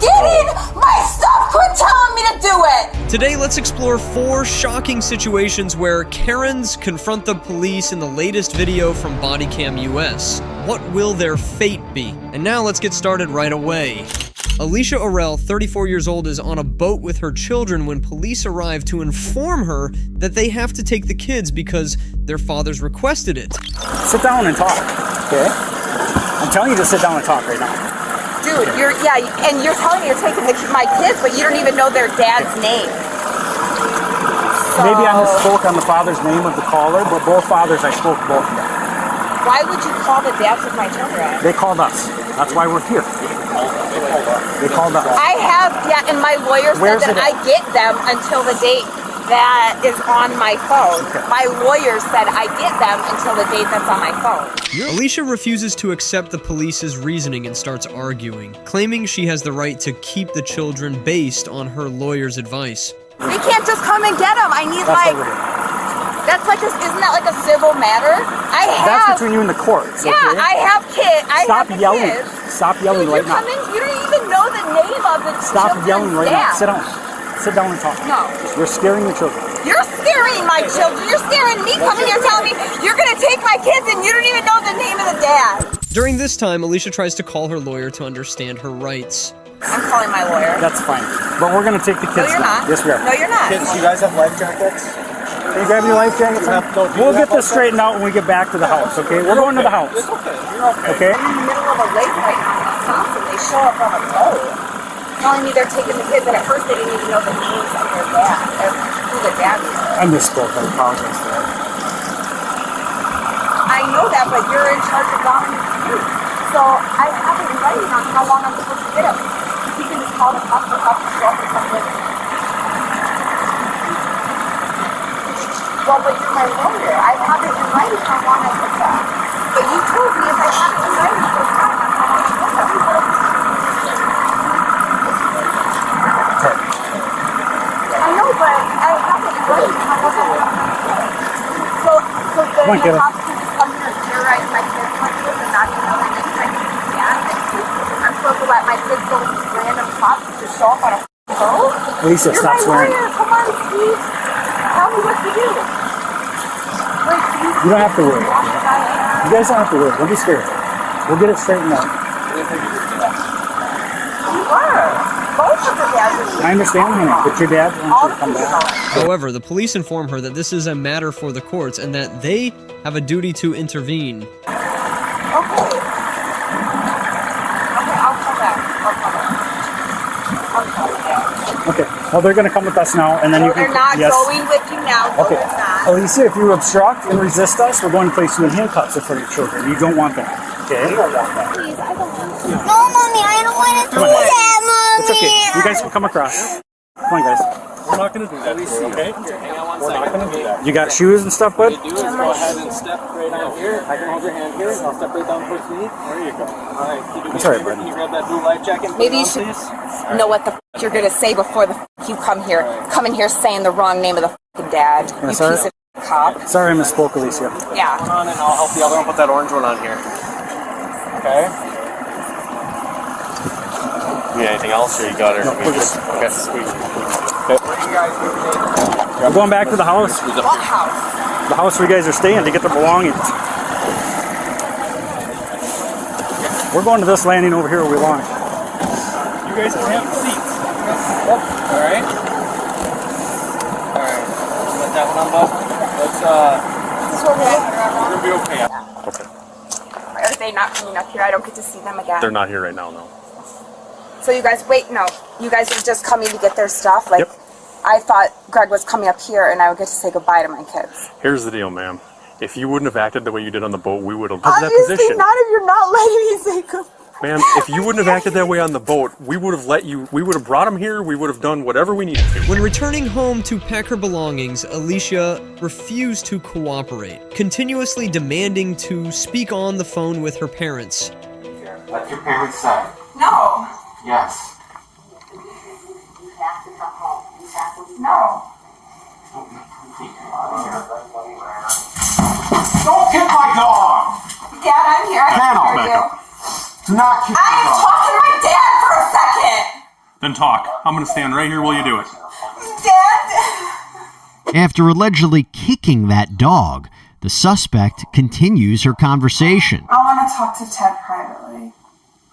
getting my stuff! Quit telling me to do it! Today, let's explore 4 shocking situations where Karens confront the police in the latest video from Bodycam US. What will their fate be? And now let's get started right away. Alicia Orell, 34 years old, is on a boat with her children when police arrive to inform her that they have to take the kids because their fathers requested it. Sit down and talk, okay? I'm telling you to sit down and talk right now. Dude, and you're telling me you're taking my kids, but you don't even know their dad's name. So, maybe I misspoke on the father's name of the caller, but both fathers, I spoke both of them. Why would you call the dads of my children? They called us. That's why we're here. They called us. I have, and my lawyer said that I get them until the date that is on my phone. Okay. My lawyer said I get them until the date that's on my phone. Alicia refuses to accept the police's reasoning and starts arguing, claiming she has the right to keep the children based on her lawyer's advice. We can't just come and get them. I need isn't that like a civil matter? That's between you and the courts. Yeah, okay? I have kids. Stop yelling. Stop yelling right now. You don't even know the name of the Stop yelling right now. Sit down. Sit down and talk. No. You're scaring the children. You're scaring my children. You're scaring me coming here telling me you're going to take my kids and you don't even know the name of the dad. During this time, Alicia tries to call her lawyer to understand her rights. I'm calling my lawyer. That's fine. But we're going to take the kids. No, you're not. Yes, we are. No, you're not. Kids, do you guys have life jackets? Can you grab your life jackets? We'll get this straightened out when we get back to the house, okay? We're going to the house. It's okay. You're okay. Okay? I'm in the middle of a lake right now in Wisconsin. They show up on a boat telling me they're taking the kids, and at first they didn't even know the names of their dad, or who the dad was. I misspoke. I apologize for that. I know that, but you're in charge of Dom and his kids. So I have it in writing on how long I'm supposed to get him. You can just call the cops or show up or something. Well, but you're my lawyer. I have it in writing how long I took that. But you told me if I have it in writing for time, how long I took that. I know, but I have it in writing how long I took that. So then the cops can just come here and terrorize my kids like this and not even know their names. I can't. I'm supposed to let my kids go with these random cops to show up on a boat? Lisa, stop swearing. Come on, Steve. Tell me what to do. You don't have to worry. You guys don't have to worry. Don't be scared. We'll get it straightened out. You were. Both of the dads. I understand, honey, but your dad wants you to come back. However, the police inform her that this is a matter for the courts and that they have a duty to intervene. Okay. Okay, I'll come back. I'll come back. Okay. Well, they're going to come with us now, and then you can... They're not going with you now. No, okay. they're not. Alicia, if you obstruct and resist us, we're going to place you in handcuffs in front of your children. You don't want that. Okay? You don't want that. Please, I don't want to. No, Mommy, I don't want to do that, Mommy. It's okay. You guys can come across. Come on, guys. We're not going to do that, okay? We're not going to do that. You got shoes and stuff, bud? What you do is go ahead and step right down here. I can hold your hand here. I'll step right down towards me. There you go. All right. That's all right, bud. Can you grab that blue life jacket? Maybe you should know what the you're going to say before you come here. Come in here saying the wrong name of the dad. You piece of cop. Sorry, I misspoke, Alicia. Yeah. Come on, and I'll help the other one put that orange one on here. Okay? You need anything else, or you got it? No, we're just... Okay, sweet. Okay. Where are you guys moving? We're going back to the house. What house? The house where you guys are staying to get their belongings. We're going to this landing over here where we belong. You guys can have seats. Yep. Alright. Alright. Let that one on, bud. Let's, we're gonna be okay. Okay. Are they not coming up here? I don't get to see them again. They're not here right now, no. So you guys, you guys are just coming to get their stuff? Like, yep. I thought Greg was coming up here and I would get to say goodbye to my kids. Here's the deal, ma'am. If you wouldn't have acted the way you did on the boat, we would have put that position. Obviously not if you're not letting me say goodbye. Ma'am, if you wouldn't have acted that way on the boat, we would have brought them here, we would have done whatever we needed to. When returning home to pack her belongings, Alicia refused to cooperate, continuously demanding to speak on the phone with her parents. What your parents say? No. Yes. You have to come home. You have to. No. Don't kick my dog! Dad, I'm here. I can hear you. Do not kick I my am dog. talking to my dad for a second. Then talk. I'm going to stand right here while you do it. Dad? After allegedly kicking that dog, the suspect continues her conversation. I want to talk to Ted privately.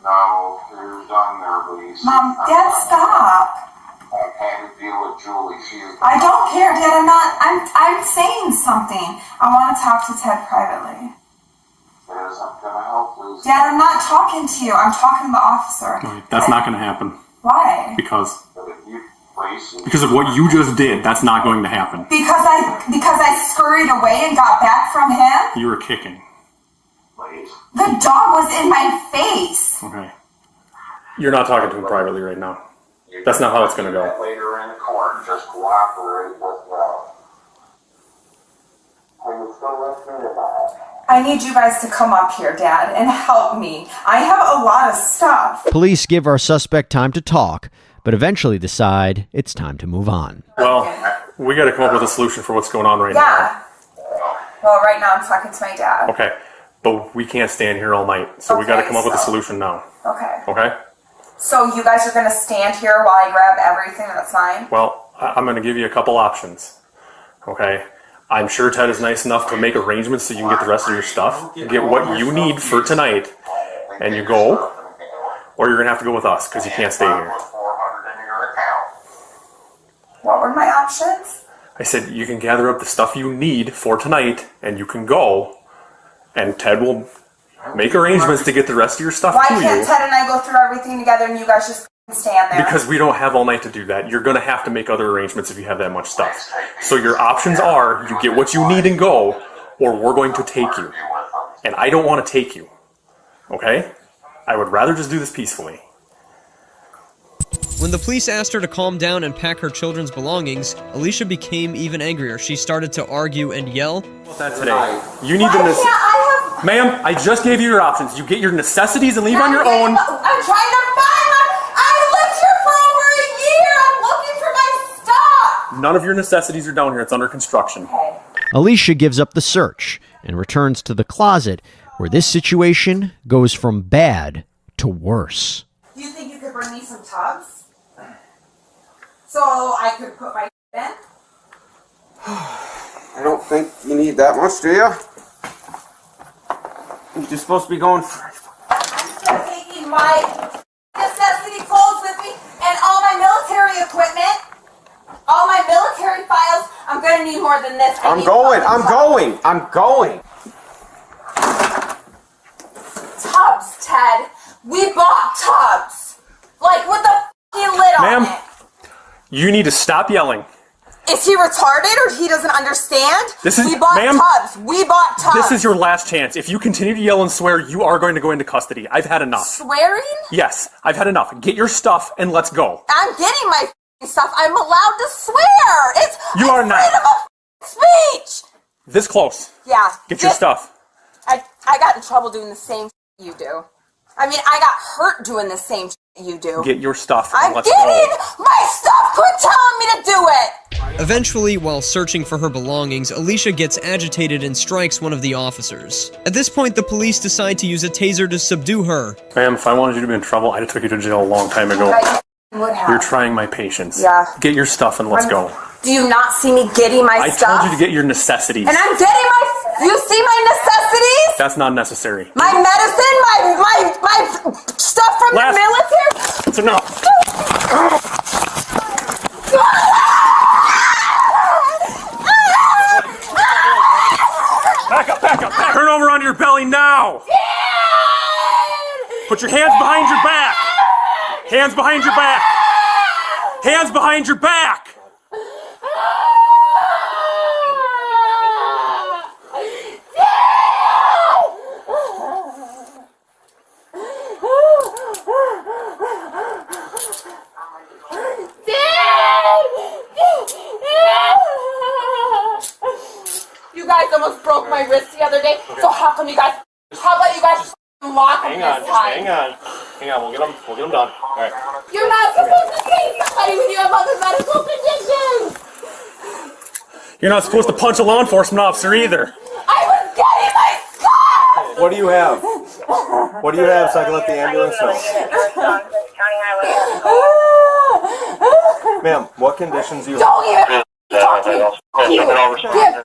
No, you're done there, please. Mom, Dad, stop. I had to deal with Julie. She is... I don't care, Dad. I'm saying something. I want to talk to Ted privately. That isn't going to help, Lucy. Dad, I'm not talking to you. I'm talking to the officer. That's not going to happen. Why? Because But if you place... of what you just did, that's not going to happen. Because I scurried away and got back from him? You were kicking. Please. The dog was in my face. Okay. You're not talking to him privately right now. That's not how it's going to go. Later in the court, just cooperate with Ralph. Are you still listening to that? I need you guys to come up here, Dad, and help me. I have a lot of stuff. Police give our suspect time to talk, but eventually decide it's time to move on. Well, we got to come up with a solution for what's going on right Yeah. Well, right now I'm talking to my dad. now. Okay. But we can't stand here all night, so we got to Okay, come up with a so- solution now. Okay. Okay? So you guys are going to stand here while I grab everything that's mine? Well, I'm going to give you a couple options. Okay? I'm sure Ted is nice enough to make arrangements so you can get the rest of your stuff, get what you need for tonight, and you go, or you're going to have to go with us because you can't stay here. 400 in your account. What were my options? I said you can gather up the stuff you need for tonight, and you can go, and Ted will make arrangements to get the rest of your stuff Why to can't you. Ted and I go through everything together and you guys just stand there? Because we don't have all night to do that. You're going to have to make other arrangements if you have that much stuff. So your options are you get what you need and go, or we're going to take you. And I don't want to take you. Okay? I would rather just do this peacefully. When the police asked her to calm down and pack her children's belongings, Alicia became even angrier. She started to argue and yell. What's that today? You need the Ma'am, I just gave you your options. You get your necessities and leave on your own. I'm trying to find my... I lived here for over a year! I'm looking for my stuff! None of your necessities are down here. It's under construction. Okay. Alicia gives up the search and returns to the closet, where this situation goes from bad to worse. Do you think you could bring me some tubs? So I could put my in? I don't think you need that much, do you? You're just supposed to be going for... I'm taking my necessity clothes with me and all my military equipment, all my military files. I'm gonna need more than this. I'm going. Tubs, Ted. We bought tubs. Like with the f***ing lid on Ma'am, it. you need to stop yelling. Is he retarded or he doesn't understand? We bought ma'am, tubs. We bought tubs. This is your last chance. If you continue to yell and swear, you are going to go into custody. I've had enough. Swearing? Yes, I've had enough. Get your stuff and let's go. I'm getting my f***ing stuff. I'm allowed to swear. You are not. Freedom of speech. This close. Yeah. Get your stuff. I got in trouble doing the same you do. I mean, I got hurt doing the same you do. Get your stuff and I'm let's getting go. my stuff! Quit telling me to do it! Eventually, while searching for her belongings, Alicia gets agitated and strikes one of the officers. At this point, the police decide to use a taser to subdue her. Ma'am, if I wanted you to be in trouble, I'd have took you to jail a long time ago. You would have. You're trying my patience. Yeah. Get your stuff and let's go. Do you not see me getting my I stuff? told you to get your necessities. And I'm getting my... You see my necessities? That's not necessary. My medicine? My stuff from the military? That's enough. Back up. Turn over onto your belly now. Put your hands behind your back. Hands behind your back. Hands behind your back. You guys almost broke my wrist the other day, so how about you guys lock them this time? Hang on, we'll get them done. All right. You're not supposed to say somebody when you have other medical conditions! You're not supposed to punch a law enforcement officer either. I was getting my stuff! What do you have? What do you have so I can let the ambulance know? Ah! Ma'am, what conditions you Don't even talk to me. Dad,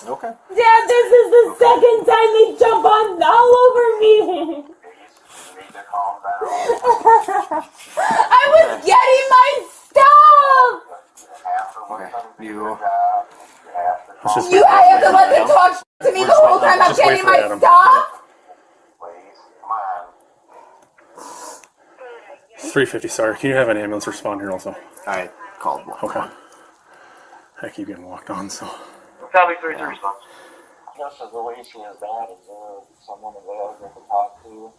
Okay. Dad, this is the second time they jump on all over me. I was getting my stuff. Okay. You. I have to let them talk to me the whole time I'm getting my stuff. It's 350, sorry. Can you have an ambulance respond here also? I called one. Okay. I keep getting walked on, so. Copy 3 response. Just as the way she is bad, is there someone available to talk to?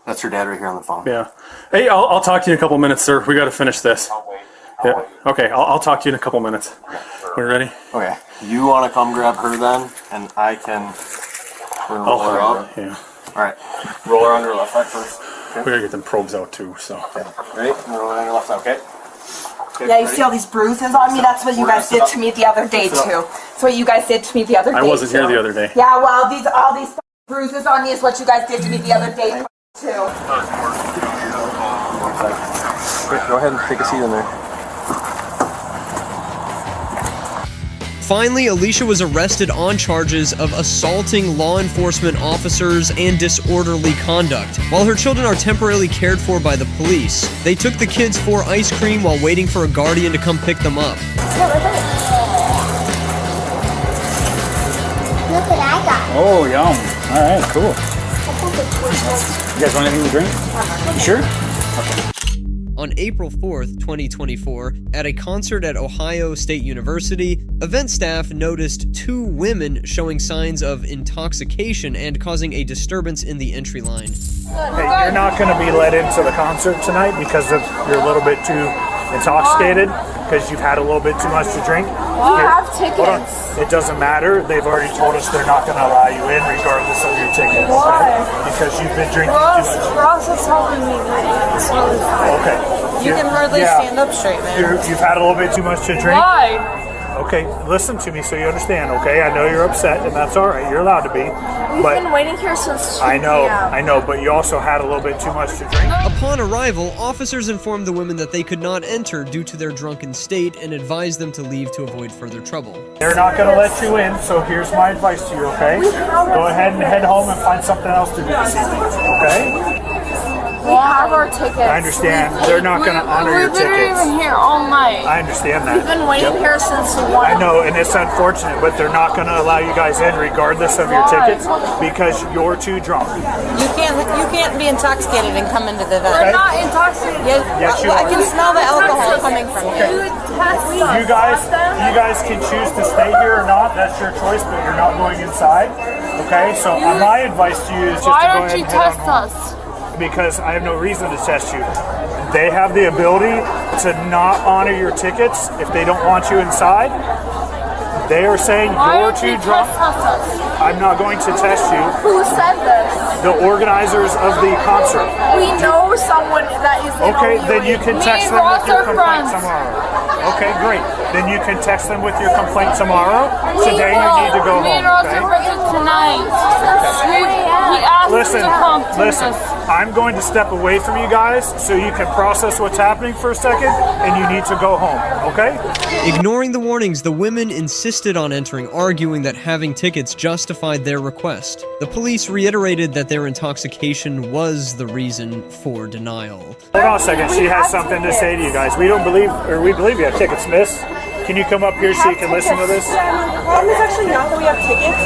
That's your dad right here on the phone. Yeah. Hey, I'll talk to you in a couple minutes, sir. We got to finish this. I'll wait. Yeah. Okay, I'll talk to you in a couple minutes. We ready? Okay. You want to come grab her then, and I can roll her up? Yeah. All right. Roll her on your left side first. We gotta get them probes out too, so. Ready? Roll her on your left side, okay? Yeah, you see all these bruises on me? That's what you guys did to me the other day, too. That's what you guys did to me the other day, I wasn't here the other day. Yeah, well, all these bruises on me is what you guys did to me the other day, too. Go ahead and take a seat in there. Finally, Alicia was arrested on charges of assaulting law enforcement officers and disorderly conduct. While her children are temporarily cared for by the police, they took the kids for ice cream while waiting for a guardian to come pick them up. Look what I got. Oh, yum. All right, cool. You guys want anything to drink? You sure? On April 4th, 2024, at a concert at Ohio State University, event staff noticed 2 women showing signs of intoxication and causing a disturbance in the entry line. Hey, you're not going to be let into the concert tonight because you're a little bit too intoxicated, because you've had a little bit too much to drink. We have tickets. Hold on. It doesn't matter. They've already told us they're not going to allow you in regardless of your ticket. Why? Because you've been drinking too much. Ross is helping me. It's really fine. Okay. You can hardly stand up straight, man. You've had a little bit too much to drink. Why? Okay, listen to me so you understand, okay? I know you're upset, and that's all right. You're allowed to be. We've But been waiting here since 2 I know, p.m. I know, but you also had a little bit too much to drink. Upon arrival, officers informed the women that they could not enter due to their drunken state and advised them to leave to avoid further trouble. They're not going to let you in, so here's my advice to you, okay? Go ahead and head home and find something else to do this evening, okay? We have our tickets. I understand. They're not going to honor your We've been tickets. even here all night. I understand that. We've been waiting here since 1. I know, and it's unfortunate, but they're not going to allow you guys in regardless of your tickets because you're too drunk. You can't be intoxicated and come into the event. We're not intoxicated. Yes, you I are. can smell the alcohol coming from here. You guys can choose to stay here or not. That's your choice, but you're not going inside. Okay, so my advice to you is just to go ahead and head on home. Because I have no reason to test you. They have the ability to not honor your tickets if they don't want you inside. They are saying you're too drunk. I'm not going to test you. Who said this? The organizers of the concert. We know someone that is in Okay, OU. then you can text them with your complaint tomorrow. Okay, great. Then you can text them with your complaint tomorrow. Today you need to go home. Okay? Tonight. We asked Listen, to come to listen. I'm going to step away from you guys so you can process what's happening for a second, and you need to go home, okay? Ignoring the warnings, the women insisted on entering, arguing that having tickets justified their request. The police reiterated that their intoxication was the reason for denial. Hold on a second. She has something to say to you guys. We believe you have tickets, miss. Can you come up here so you can listen to this? Yeah, the problem is actually not that we have tickets.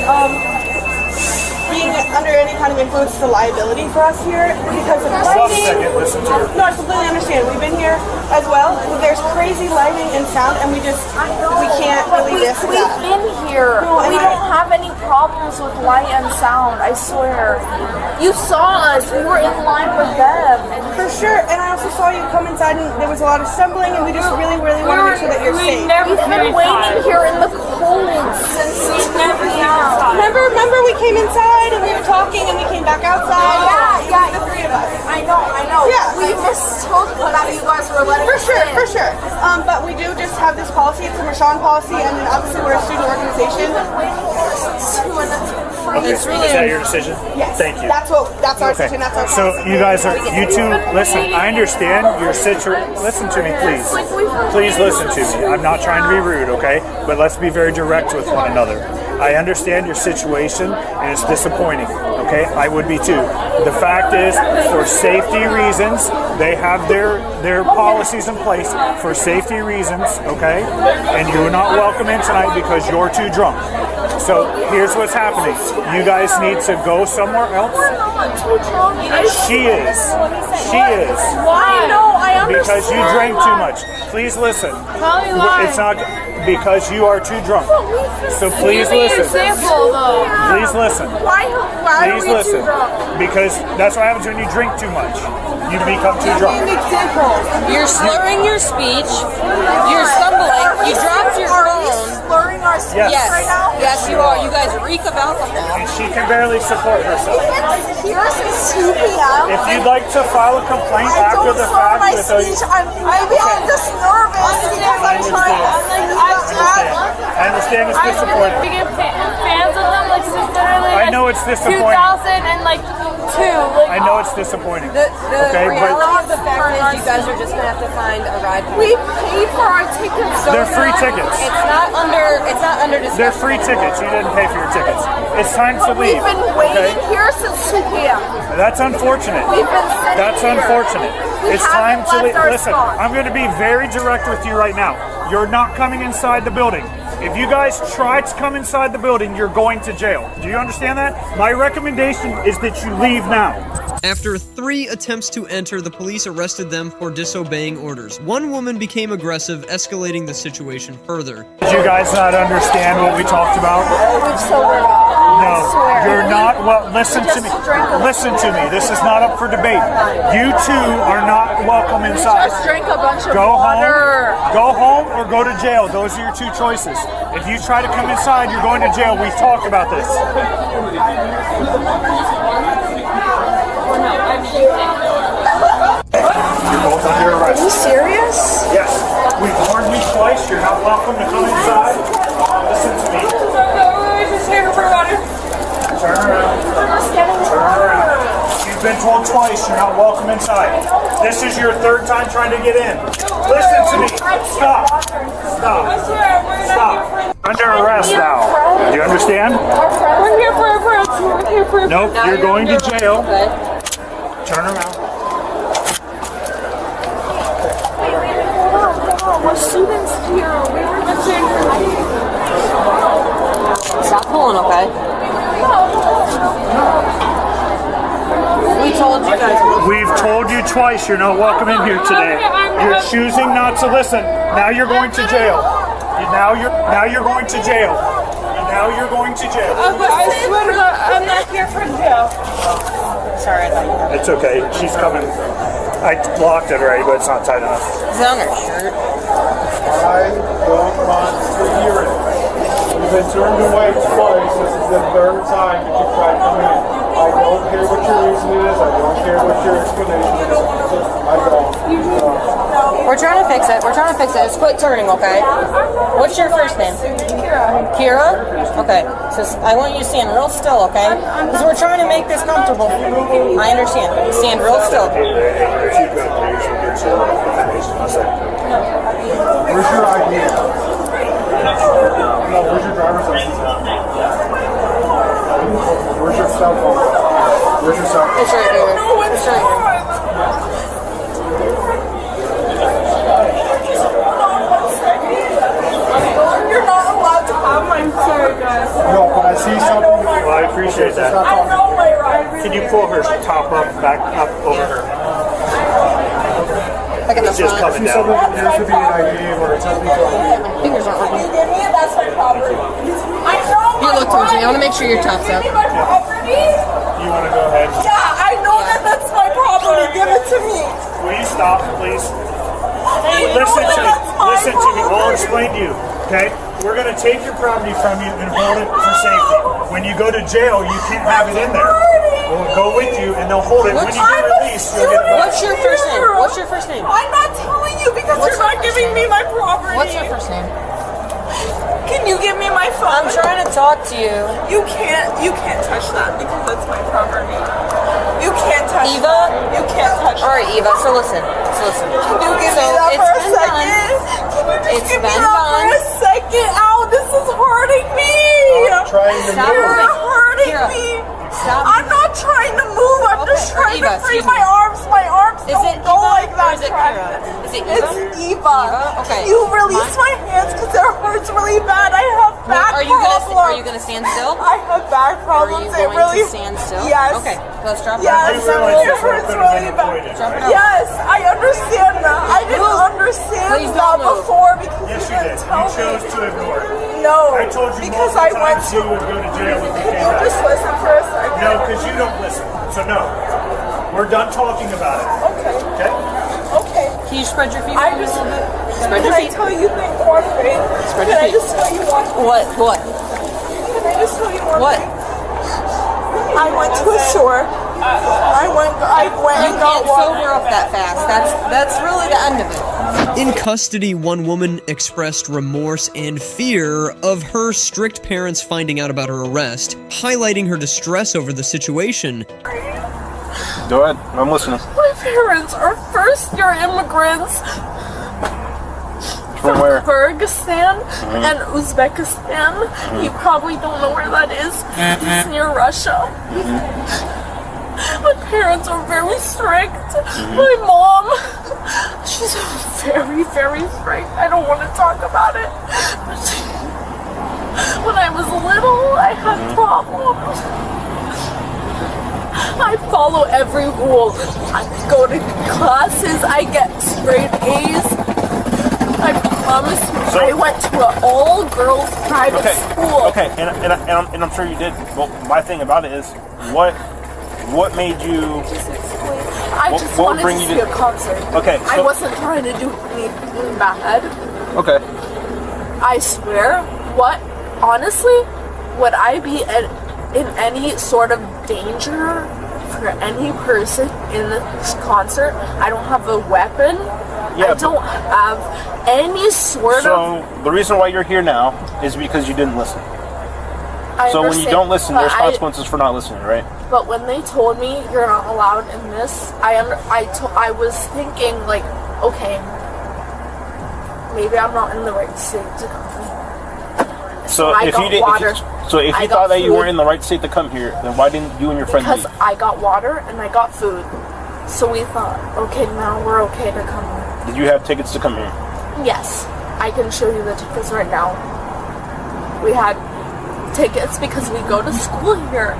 Being under any kind of influence is a liability for us here because of lighting. Listen to her. No, I completely understand. We've been here as well. There's crazy lighting and sound, and we can't really risk We've that. been here. No, We don't have any problems with light and sound, I swear. You saw us. We were in line with them. For sure, and I also saw you come inside, and there was a lot of stumbling, and we just really, really want to make sure that you're safe. We've been waiting here in the cold since 7 p.m. Remember we came inside and we were talking and we came back outside. Yeah, the 3 of us. I know. Yeah. We mistook that you guys were letting us in. For sure. But we do just have this policy. It's a Mershon policy, and then obviously we're a student organization. We've been waiting here since 2, and it's been Okay. It's really Is that your decision? Yes. Thank you. That's our decision. That's our So policy. you guys are, you two, listen, I understand your situation. Listen to me, please. Please listen to me. I'm not trying to be rude, okay? But let's be very direct with one another. I understand your situation, and it's disappointing, okay? I would be too. The fact is, for safety reasons, they have their policies in place for safety reasons, okay? And you're not welcome in tonight because you're too drunk. So here's what's happening. You guys need to go somewhere else. She is. She is. Why? No, I understand. Because you drank too much. Please listen. It's not because you are too drunk. So please listen. Please listen. Why are Please we listen. too drunk? Because that's what happens when you drink too much. You become too drunk. You're slurring your speech. You're stumbling. You dropped your Are we phone. slurring our speech Yes. right now? Yes, you are. You guys reek of alcohol. And she can barely support herself. It's here since 2 p.m. If you'd like to file a complaint I after don't the slur fact my with speech. Maybe I'm just nervous because I'm trying to I understand it's disappointing. Big fans of them, like since literally I know it's disappointing. 2000 and like 2. I know it's disappointing. The Okay, reality but of the fact is you guys are just going to have to find a ride home. We paid for our tickets. they're free tickets. It's not under discussion. They're free tickets. You didn't pay for your tickets. It's time to leave. We've been waiting here since 2 p.m. That's unfortunate. We've been sitting That's here. unfortunate. We It's time haven't to leave. left our Listen, spot. I'm going to be very direct with you right now. You're not coming inside the building. If you guys try to come inside the building, you're going to jail. Do you understand that? My recommendation is that you leave now. After 3 attempts to enter, the police arrested them for disobeying orders. One woman became aggressive, escalating the situation further. Did you guys not understand what we talked about? We've sobered up. No, you're not. Well, listen to me. Listen to me. This is not up for debate. You two are not welcome inside. Just drank a bunch of Go water. home. Go home or go to jail. Those are your two choices. If you try to come inside, you're going to jail. We've talked about this. You're both under arrest. Are you serious? Yes. We've warned you twice. You're not welcome to come inside. Listen to me. Turn around. Turn around. You've been told twice you're not welcome inside. This is your 3rd time trying to get in. Listen to me. Stop. Stop. Stop. Under arrest now. Do you understand? We're here for a friends. We're here for Nope. You're going to jail. Turn around. We're students here. We were just Stop pulling, okay? We told you guys. We've told you twice you're not welcome in here today. You're choosing not to listen. Now you're going to jail. Now you're going to jail. Now you're going to jail. I swear to God, I'm not here for jail. Sorry, I thought you had It's okay. She's coming. I locked it already, but it's not tight enough. Is it on her shirt? I don't want to hear it. You've been turned away twice. This is the 3rd time that you tried to come in. I don't care what your reason is. I don't care what your explanation is. I don't. We're trying to fix it. We're trying to fix it. Just quit turning, okay? What's your first name? Kira. Okay. So I want you to stand real still, okay? Because we're trying to make this comfortable. I understand. Stand real still. Where's your ID? No, where's your driver's license at? Where's your cell phone? Where's your cell phone? It's right here. It's right here. You're not allowed to have my sorry, guys. No, but I see something. Well, I appreciate that. I know my rights. Can you pull her top up, back up over her? Like in the It's just front. coming down. There should be an ID or something to ID. Fingers aren't working. That's my property. I know You look towards me. I want to make sure your top's up. my property? You want to go ahead? Yeah, I know that's my property. Give it to me. Will you stop, please? I know Listen to me. that's my Listen to me. I'll property. explain to you. Okay? We're going to take your property from you and hold it for safety. When you go to jail, you can't have it in there. We'll go with you and they'll hold it. When you get released, you'll get it back. What's your first name? What's your first name? I'm not telling you because you're not giving me my property. What's your first name? Can you give me my phone? I'm trying to talk to you. You can't touch that because that's my property. You can't touch Eva? that. You can't touch that. Alright, Eva, so listen. Can you give me that for a second? Can you just give me that for a second? Ow, this is hurting me. You're hurting me. Stop. I'm not trying to move. I'm just trying to free my arms. My arms don't go like that. Is it Kira? Is it Eva? It's Eva. Okay. You release my hands because it hurts really bad. I have back problems. Are you gonna stand still? I have back problems. Are you going to stand still? Yes. Okay. Let's drop it. Yes. It hurts really bad. Yes, I understand that. I didn't understand that before because Yes, you you did. didn't tell You chose me. to ignore it. No, I told you because multiple I went times to. you would go to jail if you Can came you back. just listen for a second? No, because you don't listen. So no. We're done talking about it. Okay. Okay? Okay. Can you spread your feet? I just. Spread Can your I feet. tell you one thing? Spread Can your I feet. just tell you one thing? What? Can I just tell you one What? thing? I went to a store. I went You and got can't water. sober up that fast. That's really the end of it. In custody, one woman expressed remorse and fear of her strict parents finding out about her arrest, highlighting her distress over the situation. Go ahead. I'm listening. My parents are first-year immigrants From where? Kyrgyzstan and Uzbekistan. You probably don't know where that is. It's near Russia. My parents are very strict. My mom, she's very, very strict. I don't want to talk about it. But when I was little, I had problems. I follow every rule. I go to classes, I get straight A's. I promise you, I went to an all-girls private school. Okay, and I'm sure you did. Well, my thing about it is, what made you? I just wanted to see a concert. Okay, I wasn't trying to do anything bad. Okay. I swear, honestly, would I be in any sort of danger for any person in this concert? I don't have a weapon. Yeah, I don't have any sort of. So the reason why you're here now is because you didn't listen. So when you don't listen, there's consequences for not listening, right? But when they told me you're not allowed in this, I was thinking like, okay, maybe I'm not in the right state to come. So I if got you did, water. so if you thought that you weren't in the right state to come here, then why didn't you and your friend Because leave? I got water and I got food, so we thought, okay, now we're okay to come here. Did you have tickets to come here? Yes, I can show you the tickets right now. We had tickets because we go to school here.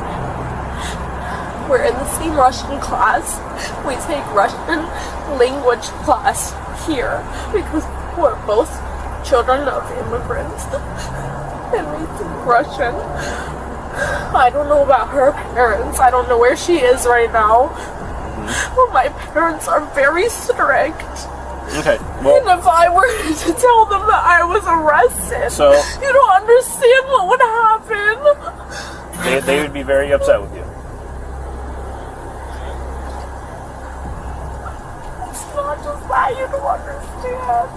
We're in the same Russian class. We take Russian language class here because we're both children of immigrants and we speak Russian. I don't know about her parents. I don't know where she is right now. But my parents are very strict. Okay. Well, And if I were to tell them that I was arrested, So- you don't understand what would happen. they would be very upset with you. It's not just that, you don't understand.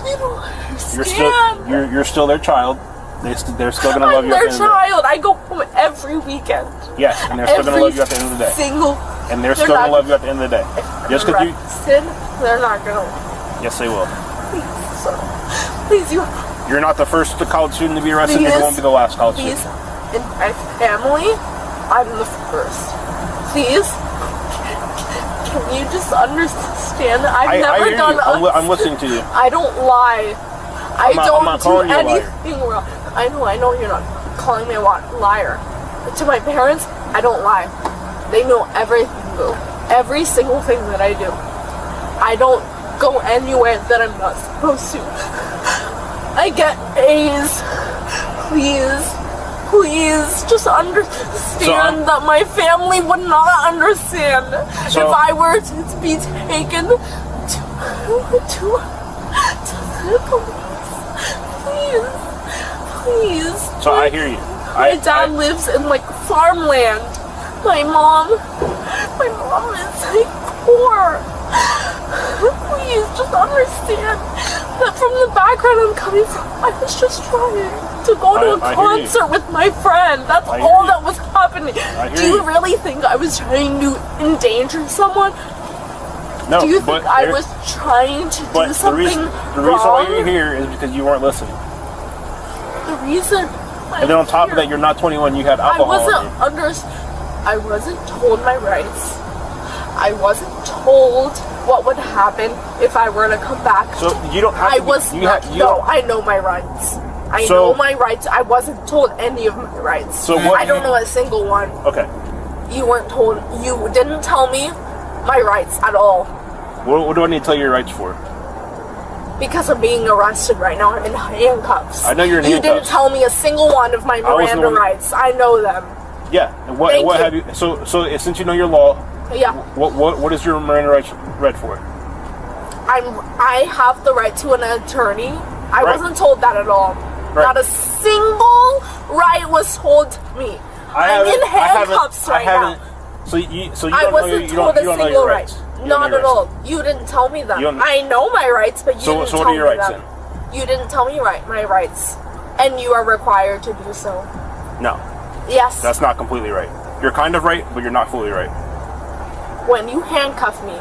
You don't understand. You're still their child. They're still gonna love I'm you at their the end of the day. child. I go home every weekend. Yes, and they're still gonna love you at the end of the day. Single. And they're still gonna love you at the end of the day. Just because you. Arrested, they're not gonna. Yes, they will. Please, you. You're not the first college student to be arrested. You won't be the last college Please, student. in my family, I'm the first. Please, can you just understand? I've I never hear done. you. I'm listening to you. I don't lie. I'm don't not do calling you a liar. anything wrong. I know you're not calling me a liar. But to my parents, I don't lie. They know everything, though. Every single thing that I do. I don't go anywhere that I'm not supposed to. I get A's. Please, just understand that my family would not understand if I were to be taken to the police. Please. So I hear you. My dad lives in like farmland. My mom is like poor. Please just understand that from the background I'm coming from. I was just trying to go to a concert with my friend. That's all that was happening. Do you really think I was trying to endanger someone? No, do you think I was trying to do something the reason why you're here is because you weren't listening. The reason. And then on top of that, you're not 21. You had alcohol. I wasn't told my rights. I wasn't told what would happen if I were to come back. So you don't have to. I know my rights. I know my rights. I wasn't told any of my rights. So I don't know a single one. Okay. You weren't told. You didn't tell me my rights at all. What do I need to tell you your rights for? Because I'm being arrested right now. I'm in handcuffs. I know you're in handcuffs. You didn't tell me a single one of my Miranda rights. I know them. Yeah. And what have you? So since you know your law. Yeah. What is your Miranda rights read for? I have the right to an attorney. I wasn't told that at all. Right. Not a single right was told to me. I'm in handcuffs right now. So you I wasn't told a single right. Not at all. Rights. You didn't tell me that. I know my rights, but you didn't tell me that. So what are your rights then? You didn't tell me my rights, and you are required to do so. No. Yes. That's not completely right. You're kind of right, but you're not fully right. When you handcuff me,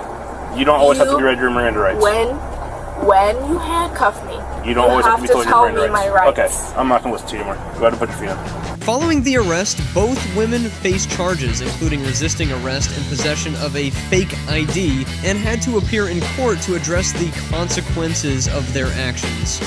you don't always have to be read your Miranda rights. When you handcuff me, you don't always have to be told your Miranda rights. My rights. Okay, I'm not going to listen to you anymore. Go ahead and put your feet up. Following the arrest, both women faced charges, including resisting arrest and possession of a fake ID, and had to appear in court to address the consequences of their actions.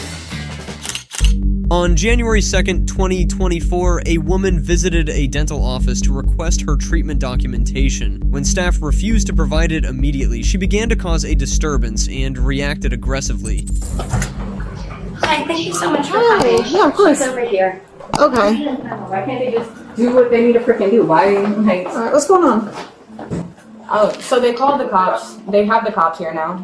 On January 2nd, 2024, a woman visited a dental office to request her treatment documentation. When staff refused to provide it immediately, she began to cause a disturbance and reacted aggressively. Hi, thank you so much for coming. Yeah, of course. She's over here. Okay. Why can't they just do what they need to freaking do? Why? Like, Alright, what's going on? Oh, so they called the cops. They have the cops here now.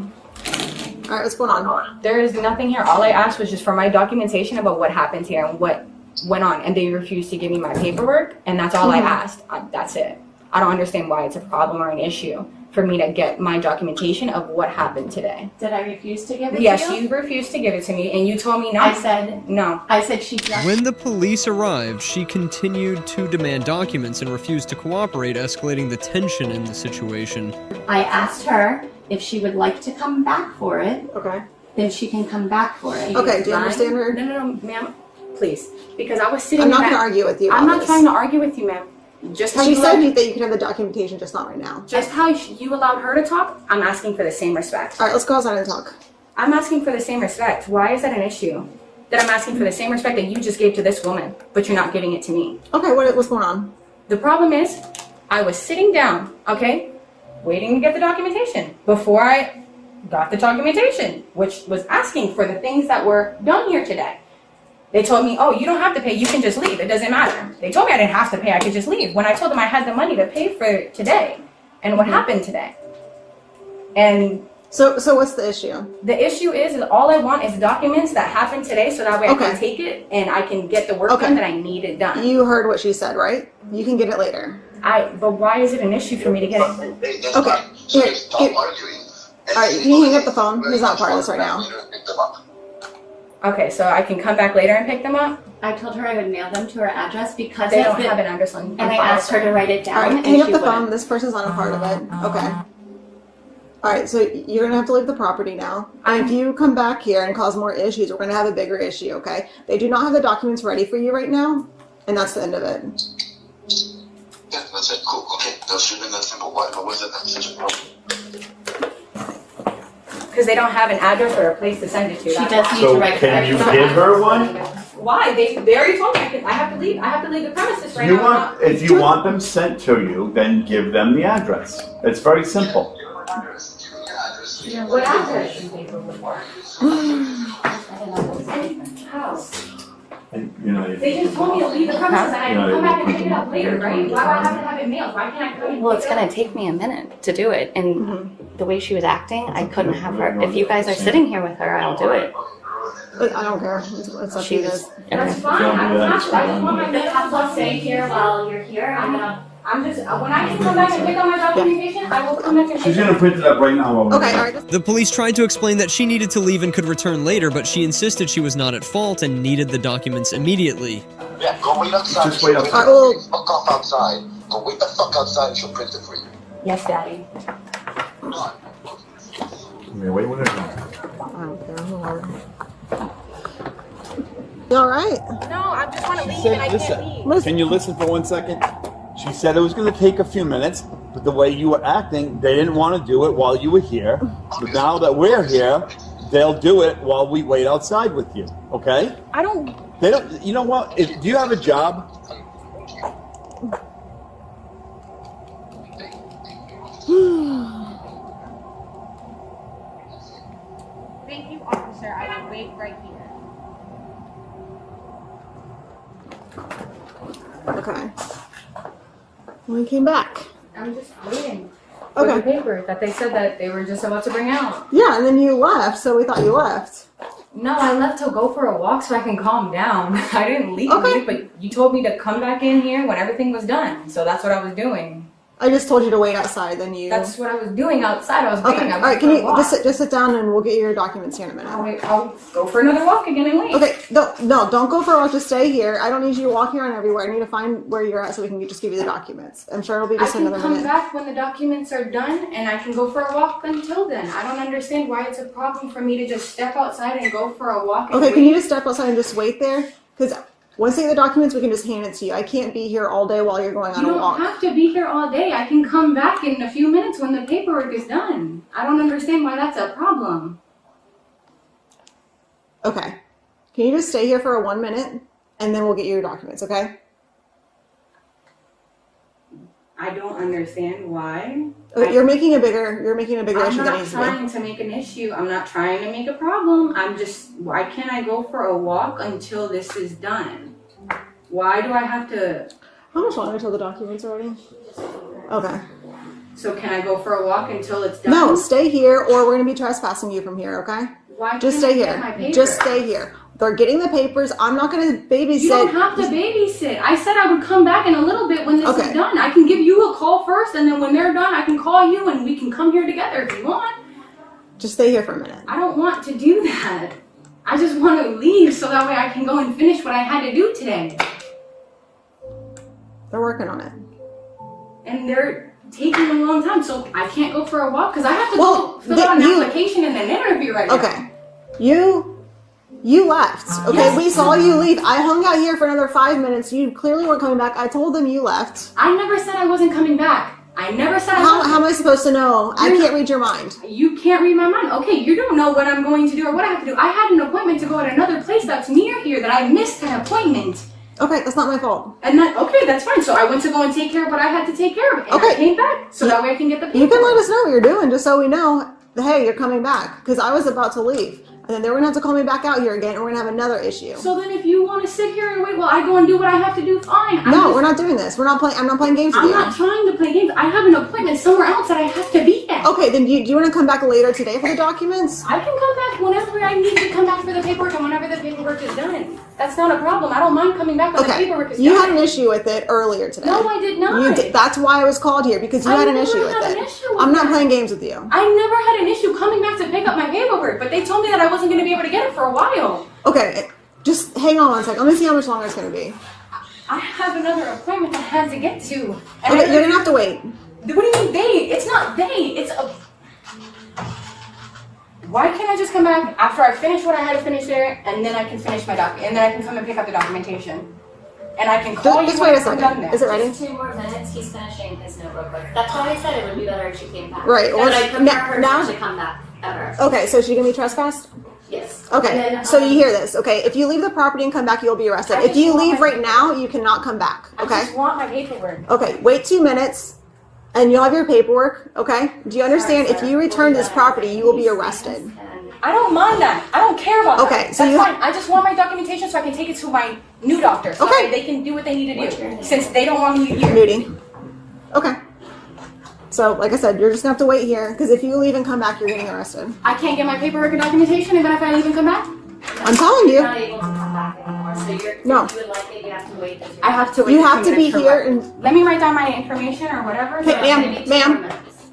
Alright, what's going on? There is nothing here. All I asked was just for my documentation about what happened here and what went on, and they refused to give me my paperwork, and that's all I asked. That's it. I don't understand why it's a problem or an issue for me to get my documentation of what happened today. Did I refuse to give it to you? Yes, you refused to give it to me, and you told me no. I said no. I said she. When the police arrived, she continued to demand documents and refused to cooperate, escalating the tension in the situation. I asked her if she would like to come back for it. Okay. Then she can come back for it. Okay, do you understand her? No, ma'am. Please. Because I was sitting I'm not going to argue with you. I'm not trying to argue with you, ma'am. Just how she you said that you can have the documentation, just not right now. Just how you allowed her to talk, I'm asking for the same respect. Alright, let's go outside and talk. I'm asking for the same respect. Why is that an issue? That I'm asking for the same respect that you just gave to this woman, but you're not giving it to me. Okay, what's going on? The problem is, I was sitting down, okay, waiting to get the documentation. Before I got the documentation, which was asking for the things that were done here today. They told me, oh, you don't have to pay, you can just leave, it doesn't matter. They told me I didn't have to pay, I could just leave. When I told them I had the money to pay for today, and what happened today. And so what's the issue? The issue is all I want is documents that happened today, so that way I can take it and I can get the work done that I needed done. You heard what she said, right? You can get it later. But why is it an issue for me to get it? Okay. Here. Alright, you hang up the phone. He's not part of this right now. Okay, so I can come back later and pick them up? I told her I would mail them to her address because they don't have an address on. And I asked her to write it down. Alright, hang up the phone. This person's not a part of it. Okay. Alright, so you're going to have to leave the property now. And if you come back here and cause more issues, we're going to have a bigger issue, okay? They do not have the documents ready for you right now, and that's the end of it. Yeah, that's it. Cool. Okay, that should have been that simple. Why was it such a problem? Because they don't have an address or a place to send it to. She does need to write. Can you give her one? Why? They already told me I have to leave. I have to leave the premises right now. If you want them sent to you, then give them the address. It's very simple. What address? How? And, you know, They just told me to leave the premises and I can come back and pick it up later, right? Why do I have to have it mailed? Why can't I come in? Well, it's going to take me a minute to do it. And the way she was acting, I couldn't have her. If you guys are sitting here with her, I'll do it. But I don't care. It's up to you guys. That's fine. I just want my The cops will stay here while you're here. I'm going to I'm just, when I can come back and pick up my documentation, I will come back and pick She's gonna print it up right now. Okay, all right. The police tried to explain that she needed to leave and could return later, but she insisted she was not at fault and needed the documents immediately. Yeah, go wait outside. Just wait outside. Fuck off outside. Go wait the fuck outside and she'll print it for you. Yes, Daddy. Wait when they're You alright? No, I just want to leave and I can't leave. Can you listen for 1 second? She said it was going to take a few minutes, but the way you were acting, they didn't want to do it while you were here. But now that we're here, they'll do it while we wait outside with you. Okay? I don't. They don't. You know what? Do you have a job? Thank you, officer. I will wait right here. Okay. When we came back. I'm just waiting for the paper that they said that they were just about to bring out. Yeah, and then you left, so we thought you left. No, I left to go for a walk so I can calm down. I didn't leave, but you told me to come back in here when everything was done. So that's what I was doing. I just told you to wait outside, then you... That's what I was doing outside. I was waiting. Okay, alright, can you just sit down and we'll get your documents here in a minute. I'll go for another walk again and wait. Okay, no, don't go for a walk, just stay here. I don't need you walking around everywhere. I need to find where you're at so we can just give you the documents. I'm sure it'll be just another minute. I can come back when the documents are done and I can go for a walk until then. I don't understand why it's a problem for me to just step outside and go for a walk and Okay, wait. can you just step outside and just wait there? Because once they get the documents, we can just hand it to you. I can't be here all day while you're going on a walk. You don't have to be here all day. I can come back in a few minutes when the paperwork is done. I don't understand why that's a problem. Okay. Can you just stay here for 1 minute and then we'll get you your documents, okay? I don't understand why. Okay, you're making a bigger issue than it I'm needs not to be. trying to make an issue. I'm not trying to make a problem. I'm just, why can't I go for a walk until this is done? Why do I have to? How much longer till the documents are ready? Okay. So can I go for a walk until it's done? No, stay here or we're going to be trespassing you from here, okay? Why just can't stay I get my here. paper? Just stay here. They're getting the papers. I'm not going to babysit. You don't have to babysit. I said I would come back in a little bit when this is done. I can give you a call first, and then when they're done, I can call you, and we can come here together if you want. Just stay here for a minute. I don't want to do that. I just want to leave so that way I can go and finish what I had to do today. They're working on it. And they're taking a long time, so I can't go for a walk because I have to go fill out an application and an interview right now. Okay. You left. Okay, Yes. we saw you leave. I hung out here for another 5 minutes. You clearly weren't coming back. I told them you left. I never said I wasn't coming back. I never said I wasn't. How am I supposed to know? I can't read your mind. You can't read my mind. Okay, you don't know what I'm going to do or what I have to do. I had an appointment to go at another place that's near here that I missed an appointment. Okay, that's not my fault. And okay, that's fine. So I went to go and take care of what I had to take care of. And I came back so that way I can get the paperwork. You can let us know what you're doing just so we know, hey, you're coming back. Because I was about to leave. And then they were going to have to call me back out here again, and we're going to have another issue. So then if you want to sit here and wait while I go and do what I have to do, fine. We're not doing this. I'm not playing games with you. I'm not trying to play games. I have an appointment somewhere else that I have to be at. Okay, then do you want to come back later today for the documents? I can come back whenever I need to come back for the paperwork and whenever the paperwork is done. That's not a problem. I don't mind coming back when the paperwork is done. You had an issue with it earlier today. No, I did not. You did. That's why I was called here, because you had an issue with it. I'm not playing games with you. I never had an issue coming back to pick up my paperwork, but they told me that I wasn't going to be able to get it for a while. Okay, just hang on 1 second. Let me see how much longer it's going to be. I have another appointment that I had to get to. Okay, you're going to have to wait. What do you mean they? It's not they. It's a... Why can't I just come back after I finish what I had to finish there, and then I can finish my and then I can come and pick up the documentation, and I can call you when I'm done there. Is it ready? Just 2 more minutes. He's finishing his note real quick. That's why I said it would be better if she came back. Right. But I prefer her now to come back ever. Okay, so she's gonna be trespassed? Yes. Okay, then, so you hear this. Okay, if you leave the property and come back, you'll be arrested. If you leave right now, you cannot come back. Okay. I just want my paperwork. Okay, wait 2 minutes, and you'll have your paperwork. Okay. Do you understand? If you return this property, you will be arrested. I don't mind that. I don't care about that. Okay, so that's fine. I just want my documentation so I can take it to my new doctor. So that they can do what they need to do. Since they don't want me here. Moody. Okay. So, like I said, you're just gonna have to wait here, because if you leave and come back, you're getting arrested. I can't get my paperwork and documentation even if I leave and come back? I'm telling you. Not able to come back anymore. So No. you would likely have to wait. I have to wait. You have to be 2 minutes for here what? and. Let me write down my information or whatever. Okay, ma'am,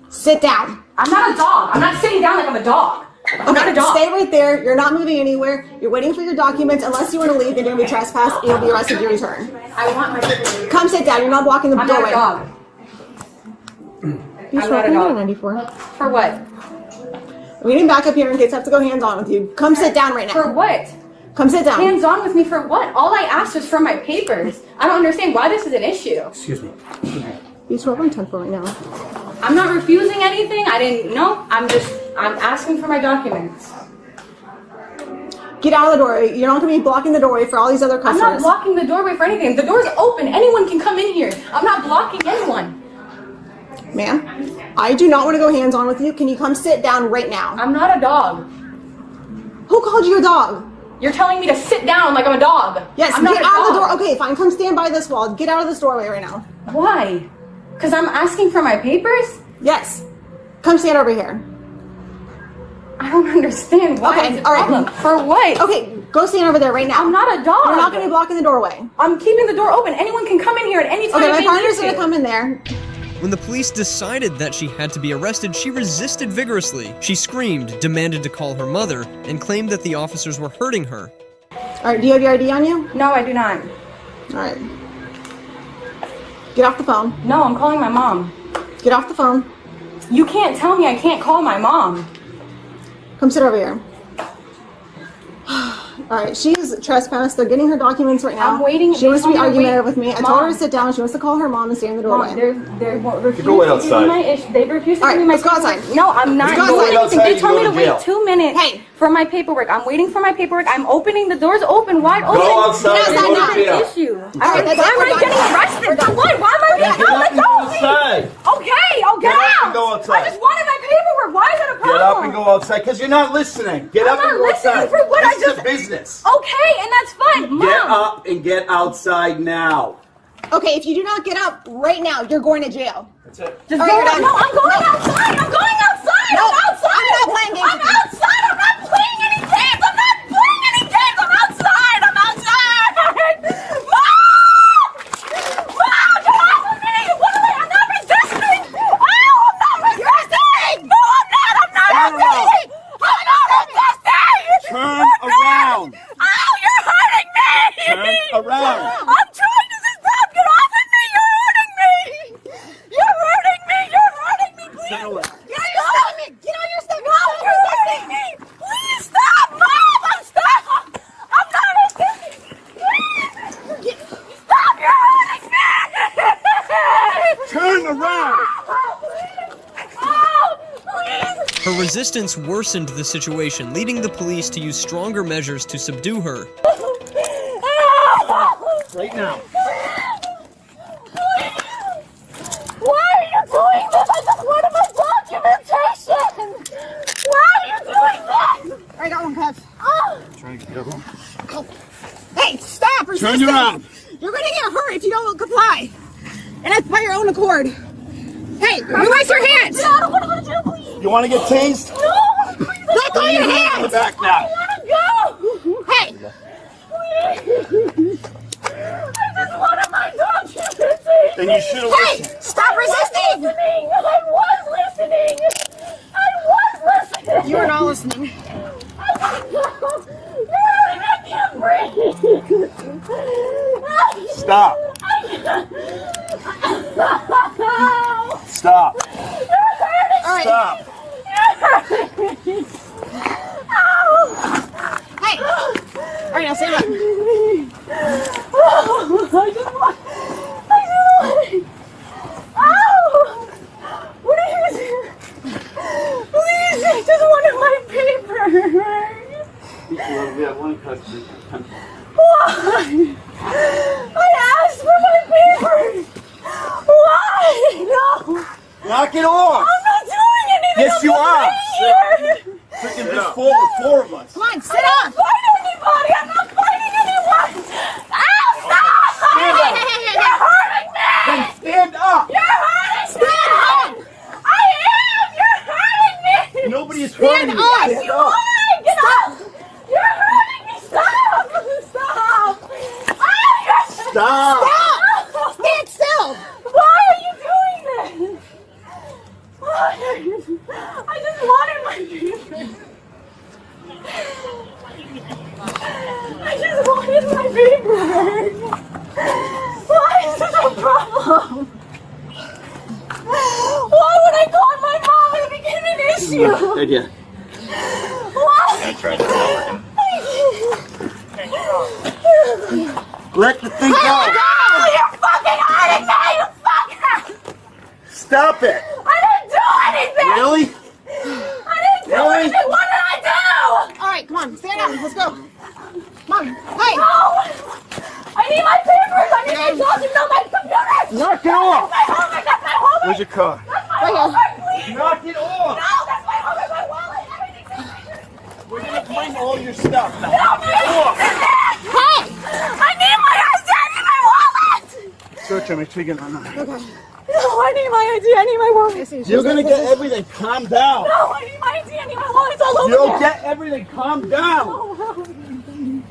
sit down. I'm not a dog. I'm not sitting down like I'm a dog. I'm not a dog. Stay right there. You're not moving anywhere. You're waiting for your documents. Unless you want to leave, then you're going to be trespassed and you'll be arrested if you return. I want my paperwork. Come sit down. You're not blocking the doorway. I'm not a dog. I'm not a dog. 94. For what? We didn't back up here in case I have to go hands-on with you. Come sit down right now. For what? Come sit down. Hands-on with me for what? All I asked was for my papers. I don't understand why this is an issue. Excuse me. You swear I'm 10 for right now. I'm not refusing anything. I didn't know. I'm asking for my documents. Get out of the doorway. You're not going to be blocking the doorway for all these other customers. I'm not blocking the doorway for anything. The door's open. Anyone can come in here. I'm not blocking anyone. Ma'am, I do not want to go hands-on with you. Can you come sit down right now? I'm not a dog. Who called you a dog? You're telling me to sit down like I'm a dog. Yes, I'm get not out of the dog. door. Okay, fine. Come stand by this wall. Get out of this doorway right now. Why? Because I'm asking for my papers? Yes. Come stand over here. I don't understand why. Okay, all right. For what? Okay, go stand over there right now. I'm not a dog. You're not going to be blocking the doorway. I'm keeping the door open. Anyone can come in here at any time. Okay, my they partner's need going to come in there. When the police decided that she had to be arrested, she resisted vigorously. She screamed, demanded to call her mother, and claimed that the officers were hurting her. All right, do you have your ID on you? No, I do not. All right. Get off the phone. No, I'm calling my mom. Get off the phone. You can't tell me I can't call my mom. Come sit over here. All right, she's trespassed. They're getting her documents right now. I'm waiting. She wants to be They told me to argumentative wait. with me. I Mom. told her to sit down. She wants to call her mom and stay in the doorway. Mom, they're refusing Go wait to outside. give me my issue. They refuse to All give right, me my let's go paperwork. outside. No, I'm not Let's go doing outside. anything. They You told me go to to wait jail. 2 minutes for my paperwork. I'm waiting for my paperwork. I'm opening. The door's open, wide open. Go outside and go to jail. Issue. All right, that's Why it. am I We're getting done. arrested for what? Why am I Get getting up and go outside. Okay, I'll get Get up out. and go outside. I just wanted my paperwork. Why is that a problem? Get up and go outside because you're not listening. Get up I'm and not go listening outside. for what I This is just- a business. Okay, and that's fine. Mom. Get up and get outside now. Okay, if you do not get up right now, you're going to jail. That's it. Just All go. right, you're done. No, I'm going outside. I'm going outside. No, I'm outside. I'm not playing games I'm with you. outside. I'm not playing any games. I'm not playing any games. I'm outside. I'm outside. Mom! Mom, get off of me! What am I? I'm not resisting. Oh, I'm not resisting. No, I'm not. I'm not resisting. I'm not resisting. Turn around. Oh, you're hurting me. Turn around. I'm trying to stop. Get off of me. You're hurting me. You're hurting me. You're hurting me. Please. Get on your stomach. Get on your stomach. No, you're hurting me. Please stop. Mom, I'm stop. I'm not resisting. Please. Stop. You're hurting me. Turn around. Oh, please. Her resistance worsened the situation, leading the police to use stronger measures to subdue her. Right now. Why are you doing this? I just wanted my documentation. Why are you doing this? I got one, Kev. Trying to get him. Hey, stop resisting. Turn you around. You're going to get hurt if you don't comply. And that's by your own accord. Hey, release your hands. I don't want to go to jail, please. You want to get tased? No, please. Let go of your In the hands. back now. I want to go. Hey, Please. I just wanted my documentation. Then you should have hey, listened. stop resisting. I was listening. I was listening. You are not listening. I can't breathe. Stop. Stop. All right. Stop. Hey. All right, now stand up. I just want. Ow! What are you doing? Please, I just wanted my paper. We have one customer. Why? I asked for my papers. Why? No. Knock it off. I'm not doing anything. Yes, you are. Here. Freaking just four of us. Come on, sit I'm not up. fighting anybody. I'm not fighting anyone. Ow, stop! Stand up. You're hurting me. Then stand up. You're hurting me. Stand up. I am. You're hurting me. Nobody is hurting you. up. Stand You up. are. Get up. You're hurting Stop! Stop! Stand still! Why are you doing this? Why are you... I just wanted my paper. I just wanted my paperwork. Why is this a problem? Why would I call my mom and it became an issue? Good idea. Why? I tried to let the thing go. Oh, you're fucking hurting me, you fucker! Stop it. I didn't do anything! Really? I didn't do anything! What did I do? Alright, come on, stand up, let's go. Come on, hey! No! I need my papers! I need my documents on my computer! Knock it off! That's my homework! That's my homework! Where's your car? That's my homework, please! Knock it off! No, that's my homework, my wallet, everything's in there! We're gonna bring all your stuff now. Knock it off! Hey! I need my ID! I need my wallet! Search him, make sure you get on that. Okay. No, I need my ID, I need my wallet. You're gonna get everything, calm down. No, I need my ID, I need my wallet, it's all over You'll there. get everything, calm down.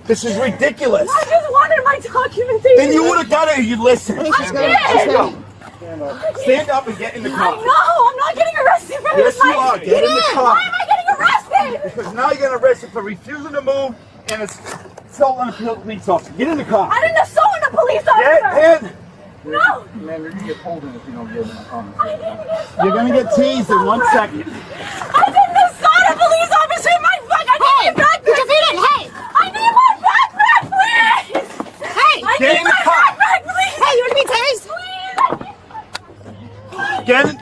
This is ridiculous. I just wanted my documentation. Then you would have done it if you listened. I did. Stand up and get in the car. No, I'm not getting arrested for Yes, this. you are. Get in the car. Why am I getting arrested? Because now you're getting arrested for refusing to move and it's assault on a police officer. Get in the car. I didn't assault a police officer. Get in. No. Man, you're gonna get pulled in if you don't get in the car. You're gonna get teased in 1 second. I didn't assault a police officer. My fuck. I need my backpack. Put your feet in. Hey. I need my backpack, please. Hey. I Get need in the my car. backpack, please. Hey, you want to be tased? Get in.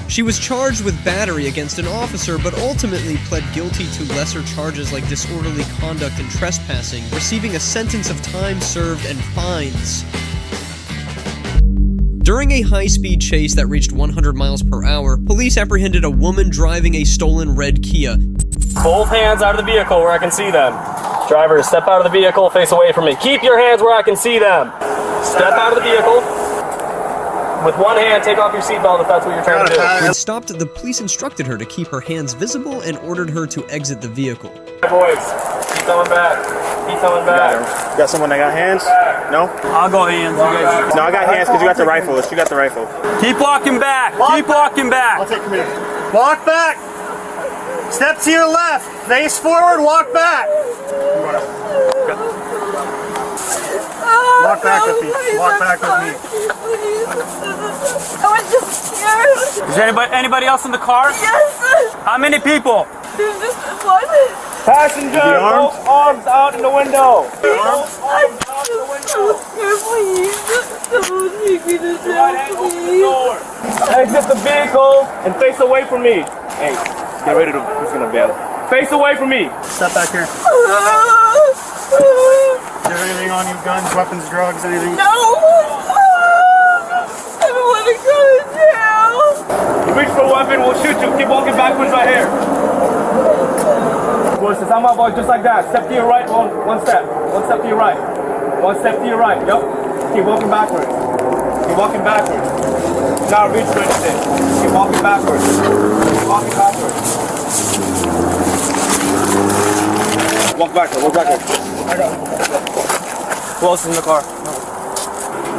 She was charged with battery against an officer, but ultimately pled guilty to lesser charges like disorderly conduct and trespassing, receiving a sentence of time served and fines. During a high-speed chase that reached 100 miles per hour, police apprehended a woman driving a stolen red Kia. Both hands out of the vehicle where I can see them. Drivers, step out of the vehicle, face away from me. Keep your hands where I can see them. Step out of the vehicle. With one hand, take off your seatbelt if that's what you're trying to do. When stopped, the police instructed her to keep her hands visible and ordered her to exit the vehicle. Boys, keep coming back. Keep coming back. Got someone that got hands? No? I'll go hands. You guys. No, I got hands because you got the rifle. You got the rifle. Keep walking back. Keep walking back. I'll take command. Walk back. Step to your left. Face forward. Walk back. Walk back with me. Walk back with me. I was just scared. Is there anybody else in the car? Yes. How many people? There's just one. Passenger, both arms out in the window. Both arms out in the window. Please. Don't take me to jail, please. Exit the vehicle and face away from me. Hey, get ready to. Who's gonna bail? Face away from me. Step back here. Is there anything on you? Guns, weapons, drugs, anything? No. I don't want to go to jail. You reach for a weapon, we'll shoot you. Keep walking backwards right here. Boys, I'm out, boys, just like that. Step to your right, one step. One step to your right. One step to your right. Yep. Keep walking backwards. Keep walking backwards. Now reach for anything. Keep walking backwards. Keep walking backwards. Walk backwards. Walk backwards. I got it. Who else is in the car?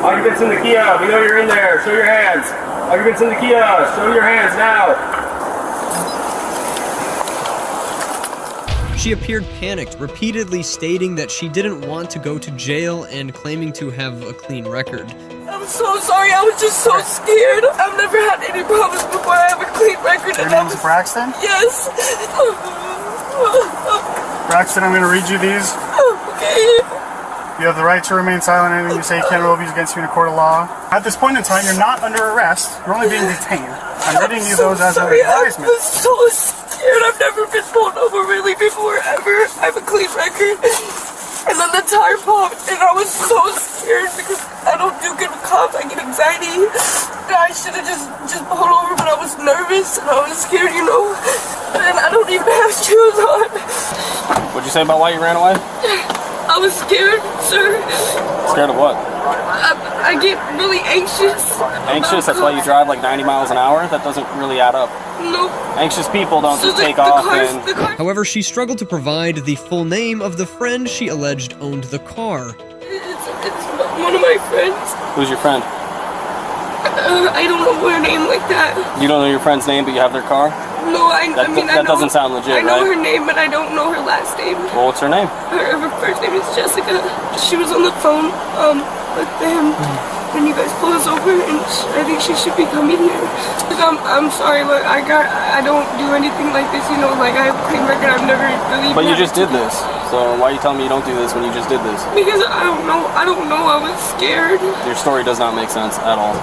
Occupants in the Kia, we know you're in there. Show your hands. Occupants in the Kia, show your hands now. She appeared panicked, repeatedly stating that she didn't want to go to jail and claiming to have a clean record. I'm so sorry. I was just so scared. I've never had any problems before. I have a clean record. Your name's Braxton? Yes. Braxton, I'm going to read you these. Okay. You have the right to remain silent. Anything you say can will be used against you in a court of law. At this point in time, you're not under arrest. You're only being detained. I'm reading you those as an advisement. I was so scared. I've never been pulled over really before, ever. I have a clean record. And then the tire popped, and I was so scared because I don't do good with cops. I get anxiety. And I should have just pulled over, but I was nervous and I was scared, you know. And I don't even have shoes on. What'd you say about why you ran away? I was scared, sir. Scared of what? I get really anxious. Anxious? That's why you drive like 90 miles an hour? That doesn't really add up. Nope. Anxious people don't just take off and... However, she struggled to provide the full name of the friend she alleged owned the car. one of my friends. Who's your friend? I don't know her name like that. You don't know your friend's name, but you have their car? No, I That know, doesn't sound legit, I know right? her name, but I don't know her last name. Well, what's her name? Her first name is Jessica. She was on the phone with him when you guys pulled us over, and I think she should be coming here. Like, I'm sorry, look, I don't do anything like this, you know, like I have a clean record, I've never really. But you just did this, so why are you telling me you don't do this when you just did this? Because I don't know, I was scared. Your story does not make sense at all.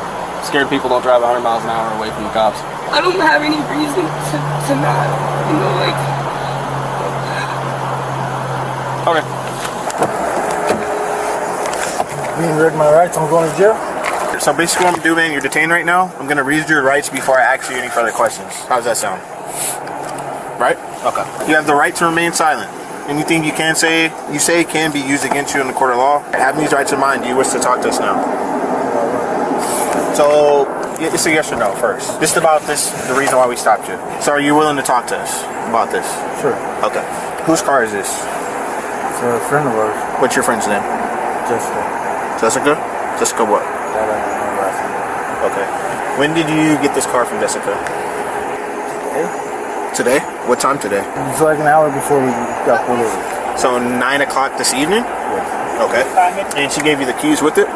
Scared people don't drive 100 miles an hour away from the cops. I don't have any reason to not, you know, like. Okay. Being read my rights, I'm going to jail. So basically what I'm doing, you're detained right now. I'm going to read your rights before I ask you any further questions. How does that sound? Right? Okay. You have the right to remain silent. Anything you say can be used against you in the court of law. Having these rights in mind, do you wish to talk to us now? So, it's a yes or no first. Just about this, the reason why we stopped you. So are you willing to talk to us about this? Sure. Okay. Whose car is this? It's a friend of ours. What's your friend's name? Jessica. Jessica? Jessica what? I don't know last name. Okay. When did you get this car from Jessica? Today? Today? What time today? It's like an hour before we got pulled over. So 9 o'clock this evening? Yes. Okay. And she gave you the keys with it?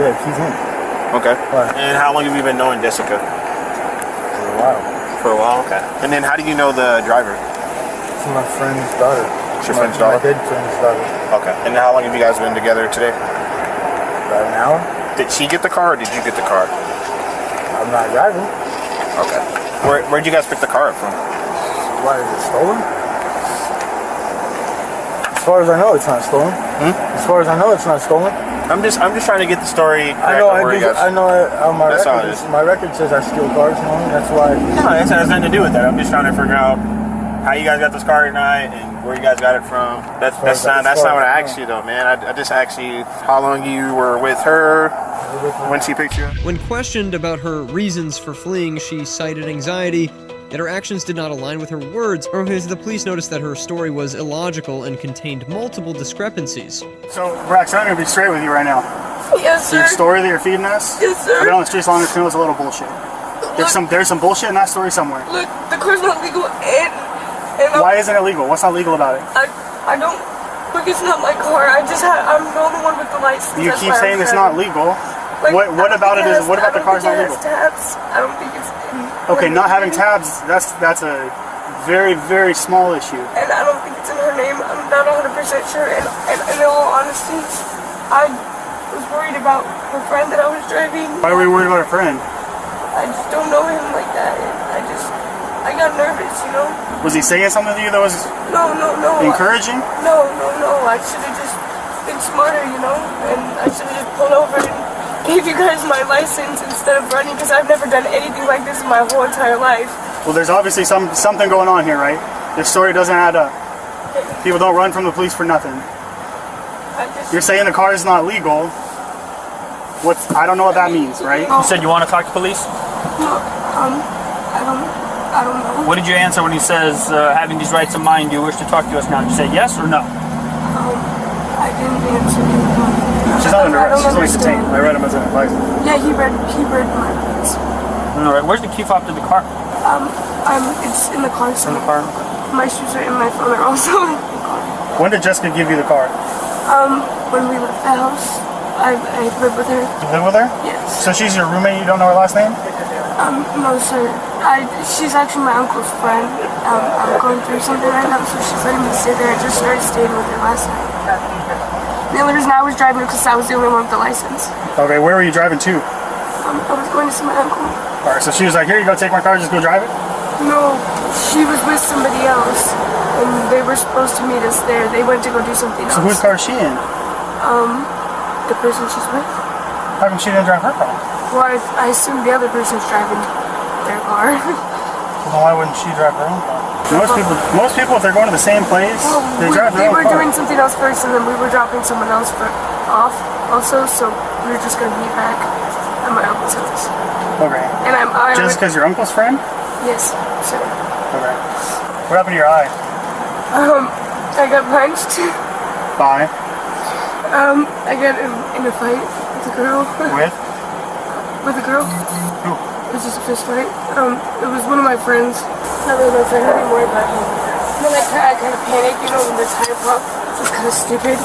Yeah, keys in. Okay. Why? And how long have you been knowing Jessica? For a while. For a while? Okay. And then how do you know the driver? It's my friend's daughter. It's your friend's daughter? My dead friend's daughter. Okay. And how long have you guys been together today? About an hour. Did she get the car or did you get the car? I'm not driving. Okay. Where'd you guys pick the car up from? Why, is it stolen? As far as I know, it's not stolen. As far as I know, it's not stolen. I'm just trying to get the story correct. I know. That's all it is. My record says I steal cars. You know, that's why. No, that has nothing to do with that. I'm just trying to figure out how you guys got this car tonight and where you guys got it from. That's not what I asked you though, man. I just asked you how long you were with her when she picked you up. When questioned about her reasons for fleeing, she cited anxiety, that her actions did not align with her words, or because the police noticed that her story was illogical and contained multiple discrepancies. So, Brax, I'm going to be straight with you right now. Yes, sir. Your story that you're feeding us, yes, sir. I've been on the streets long enough to know it's a little bullshit. There's some bullshit in that story somewhere. Look, the car's not legal, and why isn't it legal? What's not legal about it? I don't. Look, it's not my car. I'm the only one with the license. You keep saying it's not legal. Like, what about it is? What about the car's not legal? Tabs. I don't think it's. Okay, not having tabs. That's a very, very small issue. And I don't think it's in her name. I'm not 100% sure. And in all honesty, I was worried about her friend that I was driving. Why were you worried about her friend? I just don't know him like that. I got nervous, you know? Was he saying something to you that was No. encouraging? No. I should have just been smarter, you know? And I should have just pulled over and gave you guys my license instead of running, because I've never done anything like this in my whole entire life. Well, there's obviously something going on here, right? This story doesn't add up. People don't run from the police for nothing. You're saying the car is not legal. I don't know what that means, right? You said you want to talk to police? No, I don't know. What did you answer when he says, having these rights in mind, do you wish to talk to us now? Did you say yes or no? I didn't answer. She's not under arrest. She's only detained. I read him as an advisor. Yeah, he read my rights. All right. Where's the key fob to the car? It's in the car. In the car. My shoes are in my phone. Are also in the car. When did Jessica give you the car? When we left the house, I lived with her. You live with her? Yes. So she's your roommate. You don't know her last name? No, sir. She's actually my uncle's friend. I'm going through something right now, so she's letting me stay there. I just started staying with her last night. The only reason I was driving was because I was the only one with the license. Okay, where were you driving to? I was going to see my uncle. Alright, so she was like, here you go, take my car, just go drive it? No, she was with somebody else, and they were supposed to meet us there. They went to go do something else. So whose car is she in? The person she's with. How come she didn't drive her car? Well, I assume the other person's driving their car. Well, why wouldn't she drive her own car? Most people, if they're going to the same place, they drive their own car. They were doing something else first, and then we were dropping someone else off also, so we were just going to meet back at my uncle's house. Okay. And just because your uncle's friend? Yes, sir. Okay. What happened to your eye? I got punched. By? I got in a fight with With a girl. With? With a girl. Who? It was just a fist fight. It was one of my friends. Not really my friend anymore, but when I kind of panicked, you know, when the tire popped. It was kind of stupid.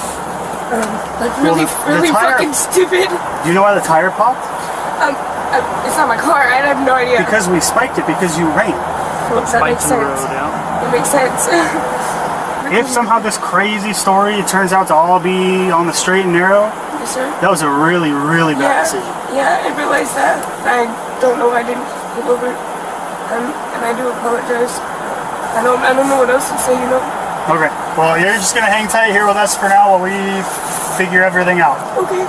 Like really, really fucking stupid. Do you know why the tire popped? It's not my car. I have no idea. Because we spiked it because you ran. Well, that makes sense. It makes sense. If somehow this crazy story turns out to all be on the straight and narrow, Yes, sir. that was a really, really bad decision. Yeah, I realized that. I don't know why I didn't pull over. And I do apologize. I don't know what else to say, you know. Okay. Well, you're just gonna hang tight here with us for now while we figure everything out. Okay.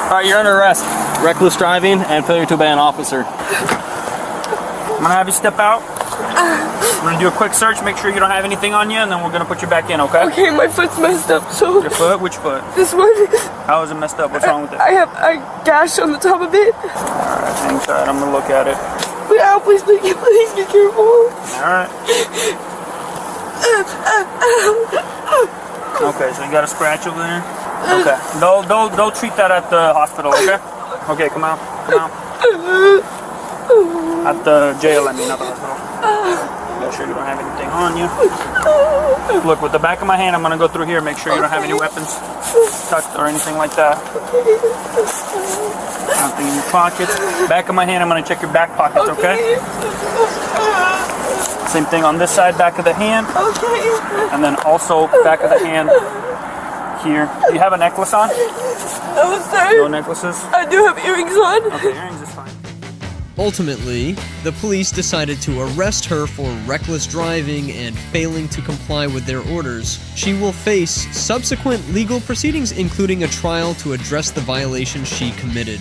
Alright, you're under arrest. Reckless driving and failure to obey an officer. I'm gonna have you step out. We're gonna do a quick search, make sure you don't have anything on you, and then we're gonna put you back in, okay? Okay, my foot's messed up, so... Your foot? Which foot? This one. How is it messed up? What's wrong with it? I have a gash on the top of it. Alright, hang tight. I'm gonna look at it. Yeah, please be careful. Alright. Okay, so you got a scratch over there? Okay. They'll treat that at the hospital, okay? Okay, come out. Come out. At the jail, I mean, not the hospital. Make sure you don't have anything on you. Look, with the back of my hand, I'm gonna go through here, make sure you don't have any weapons tucked or anything like that. Nothing in your pockets. Back of my hand, I'm gonna check your back pockets, okay? Same thing on this side, back of the hand. Okay. And then also back of the hand here. Do you have a necklace on? No, sir. No necklaces? I do have earrings on. Okay, earrings is fine. Ultimately, the police decided to arrest her for reckless driving and failing to comply with their orders. She will face subsequent legal proceedings, including a trial to address the violation she committed.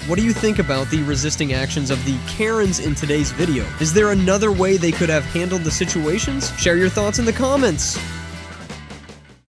What do you think about the resisting actions of the Karens in today's video? Is there another way they could have handled the situations? Share your thoughts in the comments!